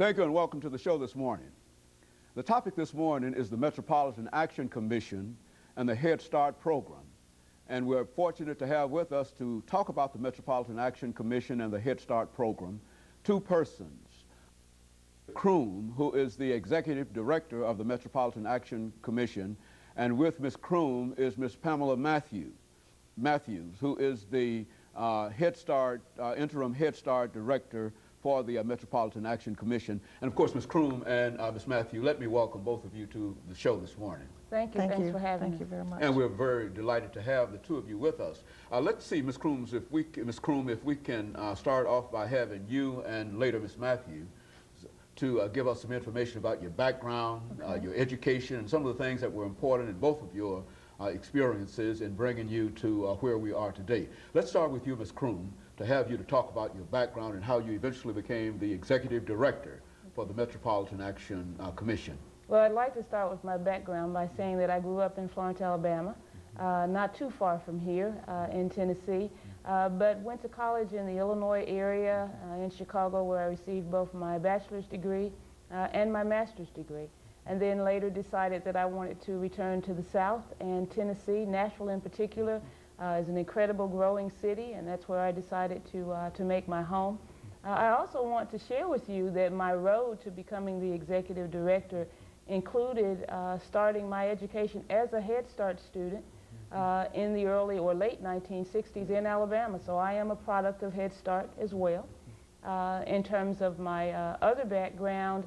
Thank you and welcome to the show this morning. The topic this morning is the Metropolitan Action Commission and the Head Start program. And we're fortunate to have with us to talk about the Metropolitan Action Commission and the Head Start program two persons. CCroom, who is the Executive Director of the Metropolitan Action Commission, and with Ms. Croom is Ms. Pamela Matthews, who is the Interim Head Start Director for the Metropolitan Action Commission. And of course, Ms. Croom and Ms. Matthews, let me welcome both of you to the show this morning. Thank you. Thanks for having us. Thank you very much. And we're very delighted to have the two of you with us. Let's see, Ms. Croom, if we can start off by having you and later Ms. Matthews to give us some information about your background, your education, and some of the things that were important in both of your experiences in bringing you to where we are today. Let's start with you, Ms. Croom, to have you to talk about your background and how you eventually became the Executive Director for the Metropolitan Action Commission. Well, I'd like to start with my background by saying that I grew up in Florence, Alabama, not too far from here in Tennessee, but went to college in the Illinois area in Chicago, where I received both my bachelor's degree and my master's degree. And then later decided that I wanted to return to the South, and Tennessee, Nashville in particular, is an incredible growing city, and that's where I decided to make my home. I also want to share with you that my road to becoming the Executive Director included starting my education as a Head Start student in the early or late 1960s in Alabama. So I am a product of Head Start as well. In terms of my other background,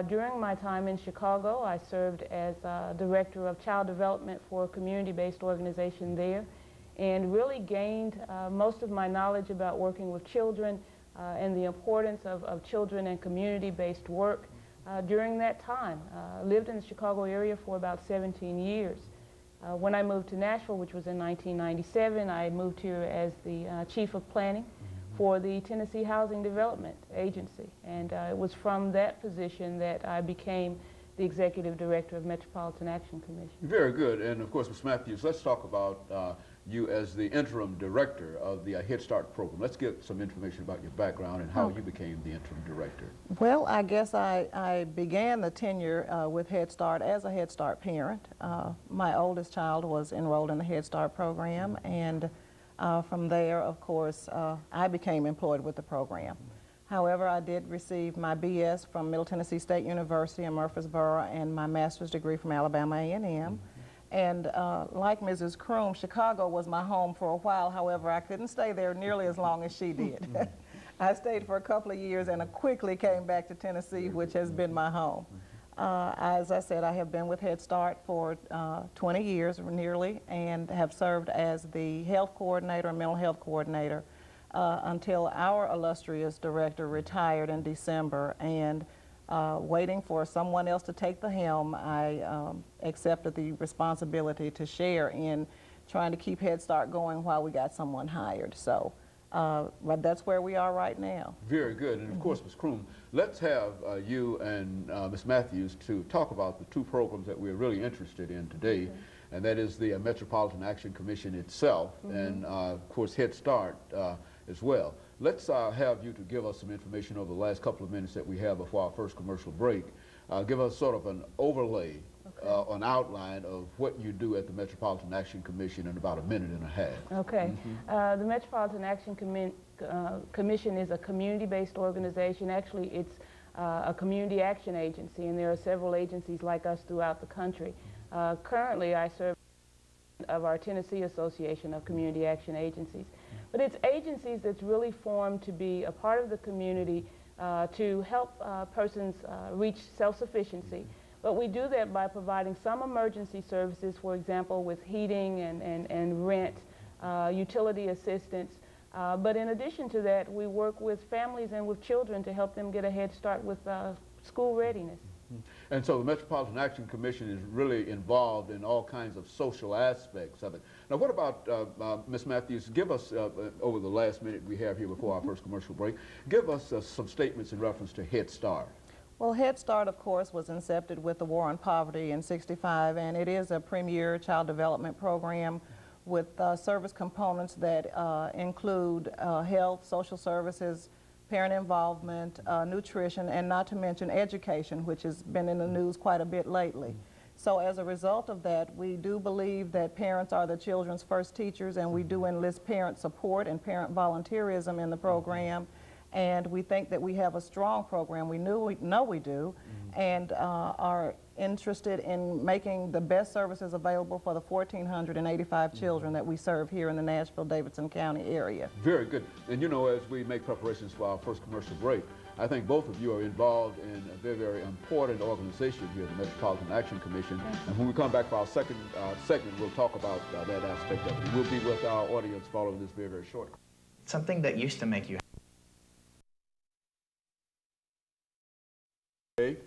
during my time in Chicago, I served as Director of Child Development for a community-based organization there, and really gained most of my knowledge about working with children and the importance of children and community-based work during that time. Lived in the Chicago area for about 17 years. When I moved to Nashville, which was in 1997, I moved here as the Chief of Planning for the Tennessee Housing Development Agency. And it was from that position that I became the Executive Director of Metropolitan Action Commission. Very good. And of course, Ms. Matthews, let's talk about you as the Interim Director of the Head Start program. Let's get some information about your background and how you became the Interim Director. Well, I guess I began the tenure with Head Start as a Head Start parent. My oldest child was enrolled in the Head Start program, and from there, of course, I became employed with the program. However, I did receive my BS from Middle Tennessee State University in Murfreesboro and my master's degree from Alabama A&M. And like Mrs. Croom, Chicago was my home for a while. However, I couldn't stay there nearly as long as she did. I stayed for a couple of years and quickly came back to Tennessee, which has been my home. As I said, I have been with Head Start for 20 years nearly, and have served as the health coordinator and mental health coordinator until our illustrious director retired in December. And waiting for someone else to take the helm, I accepted the responsibility to share in trying to keep Head Start going while we got someone hired. So but that's where we are right now. Very good. And of course, Ms. Croom, let's have you and Ms. Matthews to talk about the two programs that we're really interested in today, and that is the Metropolitan Action Commission itself and, of course, Head Start as well. Let's have you to give us some information over the last couple of minutes that we have before our first commercial break. Give us sort of an overlay, an outline of what you do at the Metropolitan Action Commission in about a minute and a half. Okay. The Metropolitan Action Commission is a community-based organization. Actually, it's a community action agency, and there are several agencies like us throughout the country. Currently, I serve of our Tennessee Association of Community Action Agencies. But it's agencies that's really formed to be a part of the community to help persons reach self-sufficiency. But we do that by providing some emergency services, for example, with heating and rent, utility assistance. But in addition to that, we work with families and with children to help them get a head start with school readiness. And so the Metropolitan Action Commission is really involved in all kinds of social aspects of it. Now, what about Ms. Matthews? Give us, over the last minute we have here before our first commercial break, give us some statements in reference to Head Start. Well, Head Start, of course, was incepted with the War on Poverty in '65, and it is a premier child development program with service components that include health, social services, parent involvement, nutrition, and not to mention education, which has been in the news quite a bit lately. So as a result of that, we do believe that parents are the children's first teachers, and we do enlist parent support and parent volunteerism in the program. And we think that we have a strong program. We know we do, and are interested in making the best services available for the 1,485 children that we serve here in the Nashville-Davidson County area. Very good. And you know, as we make preparations for our first commercial break, I think both of you are involved in a very, very important organization here, the Metropolitan Action Commission. And when we come back for our second segment, we'll talk about that aspect of it. We'll be with our audience following this very, very shortly. Something that used to make you Okay.